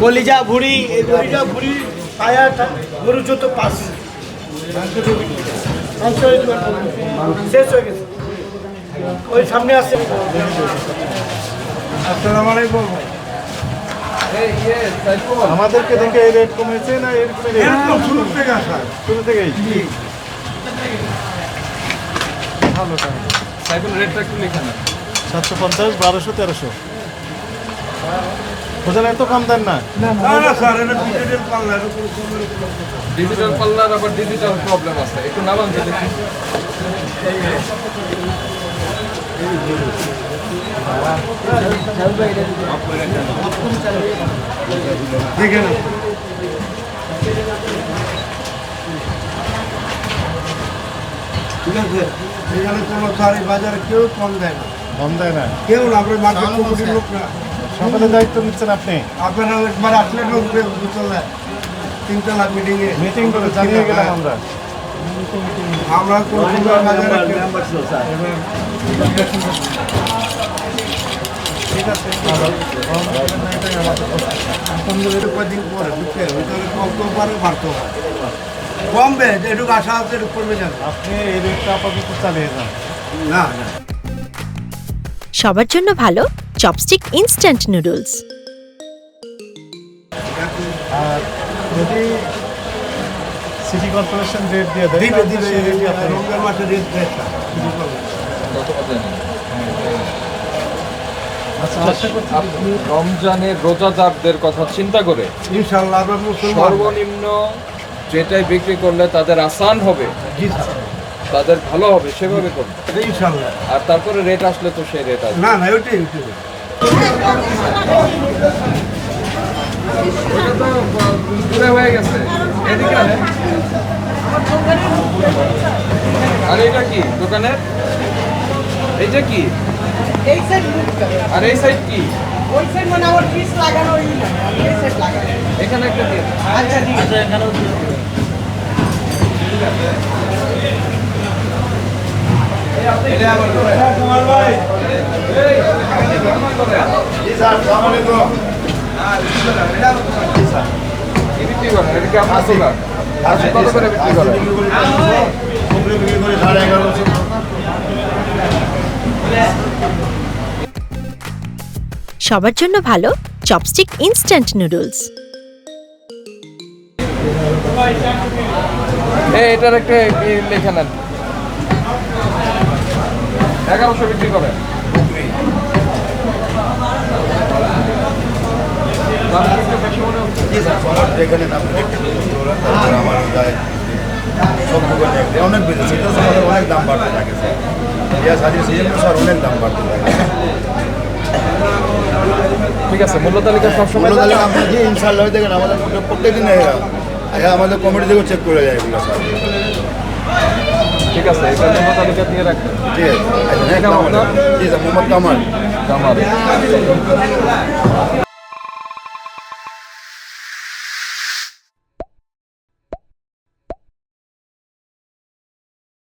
কলিজা ভুড়ি এই কলিজা ভুড়ি পায়া গরু যত পাস শেষ হয়ে গেছে ওই সামনে আছে। আসসালামু আলাইকুম। আমাদেরকে দেখে এই রেট কমেছে না এরকম শুরু থেকে আসা শুরু থেকেই ভালো সাইকেল রেটটা একটু লেখা না 750 1200 1300 বোঝেন এত কম দেন না স্যার এটা ডিজিটাল পাল্লা ডিজিটাল পাল্লার আবার ডিজিটাল প্রবলেম আছে একটু নামান যদি দেখে না ঠিক আছে এখানে কোনো স্যার এই বাজারে কেউ কম দেয় না কেউ না আপনার মার্কেট কমিটির লোক না সকালে দায়িত্ব নিচ্ছেন আপনি আপনারা একবার আসলে লোক দুতলায় তিনতলা মিটিং করে জানিয়ে গেলাম আমরা কোনো বাজারে ঠিক আছে কদিন পরে বুঝতে কমতেও পারে বাড়তেও পারে কমবে যেটুকু আশা আছে একটু কমবে যাবে আপনি এই রেটটা আপাতত চালিয়ে যান না না সবার জন্য ভালো চপস্টিক ইনস্ট্যান্ট নুডলস। আর যদি সিটি কর্পোরেশন রেট দিয়ে দেয় দিবে দিবে সেই রেটই আপনি রমজান মাসে রেট দেয় আচ্ছা আশা করছি আপনি রমজানের রোজাদারদের কথা চিন্তা করে ইনশাআল্লাহ আমরা মুসলমান সর্বনিম্ন যেটাই বিক্রি করলে তাদের আসান হবে জি স্যার তাদের ভালো হবে সেভাবে করবে ইনশাআল্লাহ আর তারপরে রেট আসলে তো সেই রেট আসবে না না ওইটাই ওটা তো পুরো হয়ে গেছে এদিকে আনে। আর এটা কি দোকানের এইটা কি এই সাইড মুভ করে আর এই সাইড কি ওই সাইড মানে আমার পিস লাগানো ওই না আমি এই সাইড লাগাই এখানে একটা দিয়ে দাও। আচ্ছা ঠিক আছে কি বিক্রি করেন এটা কি আপনার দোকান আজকে কত করে বিক্রি করেন সবার জন্য ভালো চপস্টিক ইনস্ট্যান্ট নুডলস। এটার একটা লেখা নেন 1100 বিক্রি করেন দাম কি একটু বেশি মনে হচ্ছে? অনেক বেড়েছে অনেক দাম বাড়তে থাকে স্যার অনেক দাম বাড়তে থাকে ঠিক আছে মূল্য তালিকা সবসময় তাহলে আপনি যে ইনশাল্লাহ দেখেন আমাদের প্রত্যেকদিন আমাদের কমিটি থেকেও চেক করে যায় এগুলো স্যার ঠিক আছে এটা মূল্য তালিকা দিয়ে রাখবেন ঠিক আছে আচ্ছা, নাম আপনার? জি স্যার মোহাম্মদ কামাল কামাল